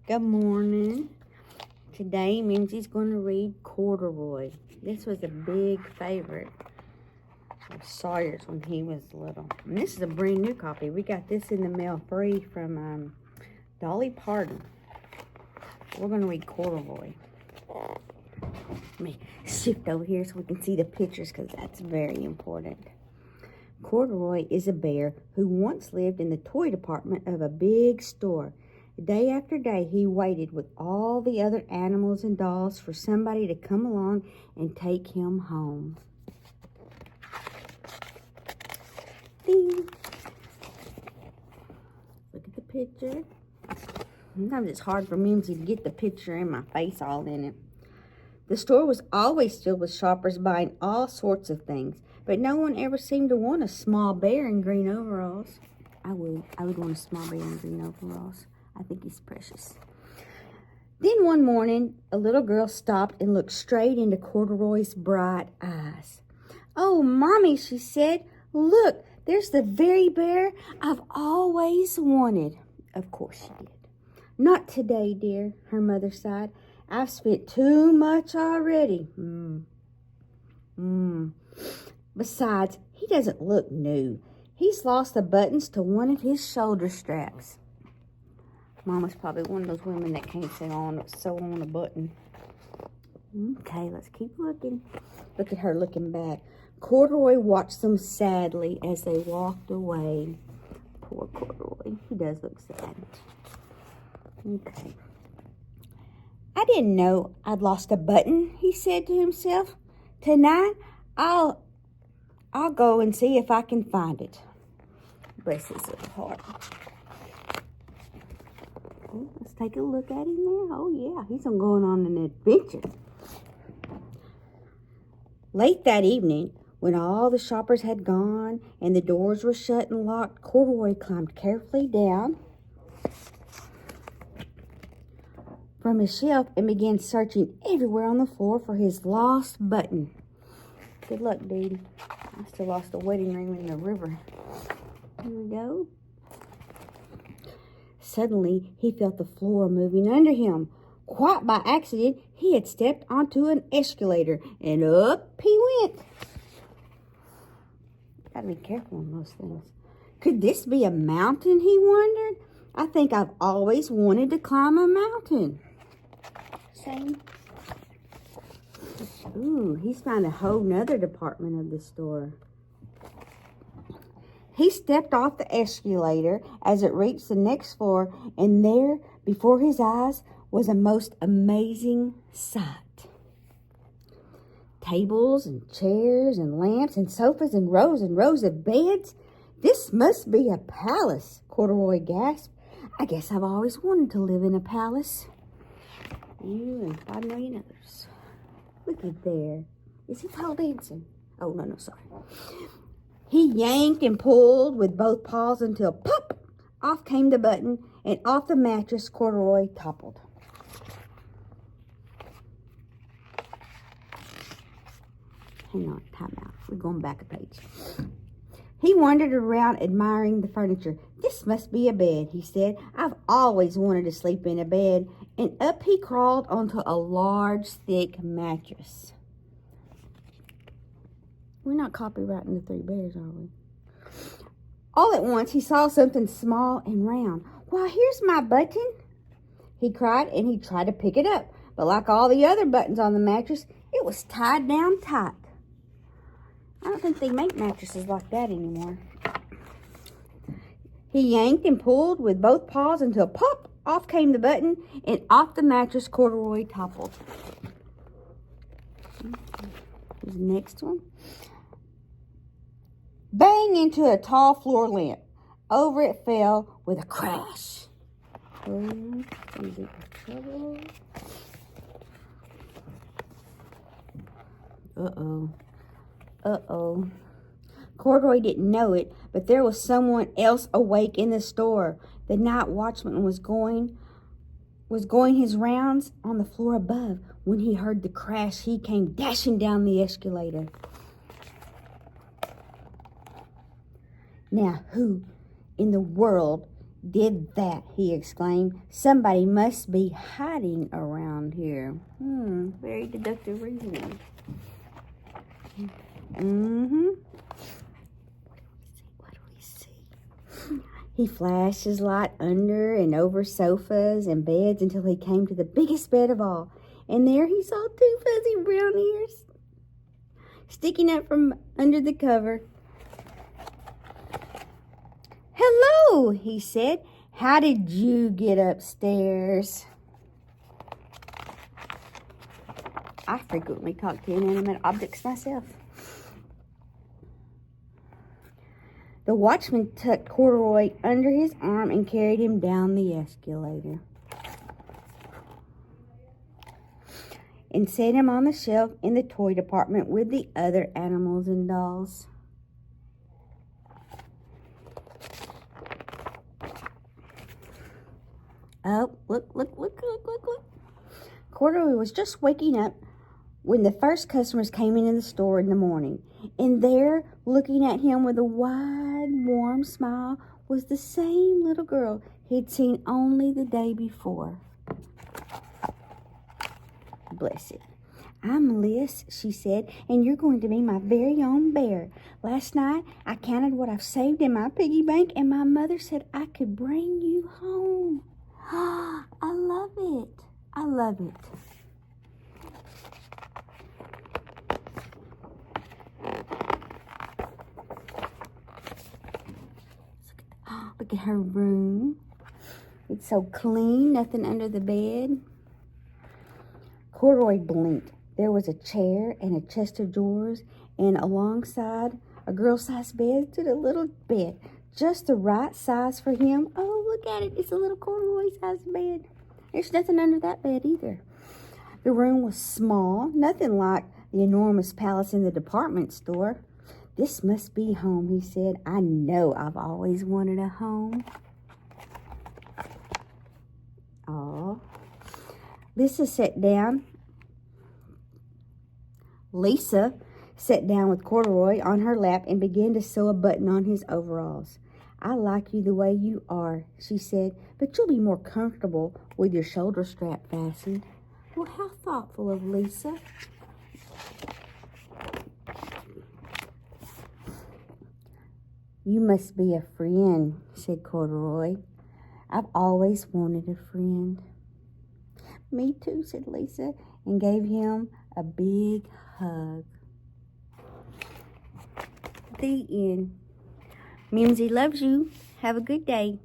Good morning. Today, Mimzie's going to read Corduroy. This was a big favorite of Sawyer's when he was little. And this is a brand new copy. We got this in the mail free from Dolly Parton. We're going to read Corduroy. Let me shift over here so we can see the pictures because that's very important. Corduroy is a bear who once lived in the toy department of a big store. Day after day, he waited with all the other animals and dolls for somebody to come along and take him home. Ding! Look at the picture. Sometimes it's hard for Mimzie to get the picture and my face all in it. The store was always filled with shoppers buying all sorts of things, but no one ever seemed to want a small bear in green overalls. I would want a small bear in green overalls. I think he's precious. Then one morning, a little girl stopped and looked straight into Corduroy's bright eyes. "Oh, Mommy," she said, "look, there's the very bear I've always wanted." Of course she did. "Not today, dear," her mother sighed. "I've spent too much already." Besides, he doesn't look new. He's lost the buttons to one of his shoulder straps. Mama's probably one of those women that can't sew on a button. Okay, let's keep looking. Look at her looking back. Corduroy watched them sadly as they walked away. Poor Corduroy. He does look sad. Okay. "I didn't know I'd lost a button," he said to himself. "Tonight, I'll go and see if I can find it." Bless his little heart. Let's take a look at him there. Oh, yeah, he's going on an adventure. Late that evening, when all the shoppers had gone and the doors were shut and locked, Corduroy climbed carefully down from his shelf and began searching everywhere on the floor for his lost button. Good luck, dude. I still lost a wedding ring in the river. Here we go. Suddenly, he felt the floor moving under him. Quite by accident, he had stepped onto an escalator, and up he went. Gotta be careful on those things. Could this be a mountain, he wondered? I think I've always wanted to climb a mountain. Same. Ooh, he's found a whole nother department of the store. He stepped off the escalator as it reached the next floor, and there, before his eyes, was a most amazing sight. Tables and chairs and lamps and sofas and rows of beds. "This must be a palace," Corduroy gasped. "I guess I've always wanted to live in a palace." You and 5 million others. Look at there. Is he pole dancing? Oh, no, sorry. He yanked and pulled with both paws until pop! Off came the button, and off the mattress Corduroy toppled. Hang on, time out. We're going back a page. He wandered around admiring the furniture. "This must be a bed," he said. "I've always wanted to sleep in a bed." And up he crawled onto a large, thick mattress. We're not copyrighting the 3 bears, are we? All at once, he saw something small and round. "Why, here's my button," he cried, and he tried to pick it up. But like all the other buttons on the mattress, it was tied down tight. I don't think they make mattresses like that anymore. He yanked and pulled with both paws until pop! Off came the button, and off the mattress Corduroy toppled. Here's the next one. Bang into a tall floor lamp. Over it fell with a crash. Is it trouble? Uh-oh. Corduroy didn't know it, but there was someone else awake in the store. The night watchman was going his rounds on the floor above. When he heard the crash, he came dashing down the escalator. Now, who in the world did that?" he exclaimed. "Somebody must be hiding around here." Very deductive reasoning. What do we see? He flashed his light under and over sofas and beds until he came to the biggest bed of all. And there he saw 2 fuzzy brown ears sticking up from under the cover. "Hello," he said. "How did you get upstairs?" I frequently talk to inanimate objects myself. The watchman tucked Corduroy under his arm and carried him down the escalator and set him on the shelf in the toy department with the other animals and dolls. Oh, look. Corduroy was just waking up when the first customers came into the store in the morning. And there, looking at him with a wide, warm smile, was the same little girl he'd seen only the day before. "Bless it. I'm Liz," she said, "and you're going to be my very own bear. Last night, I counted what I've saved in my piggy bank, and my mother said I could bring you home." I love it. I love it. Look at her room. It's so clean, nothing under the bed. Corduroy blinked. There was a chair and a chest of drawers, and alongside a girl-sized bed stood a little bed, just the right size for him. Oh, look at it. It's a little Corduroy-sized bed. There's nothing under that bed either. The room was small, nothing like the enormous palace in the department store. "This must be home," he said. "I know I've always wanted a home." Oh, Lisa sat down with Corduroy on her lap and began to sew a button on his overalls. "I like you the way you are," she said, "but you'll be more comfortable with your shoulder strap fastened." Well, how thoughtful of Lisa. "You must be a friend," said Corduroy. "I've always wanted a friend." "Me too," said Lisa, and gave him a big hug. The end. Mimzie loves you. Have a good day.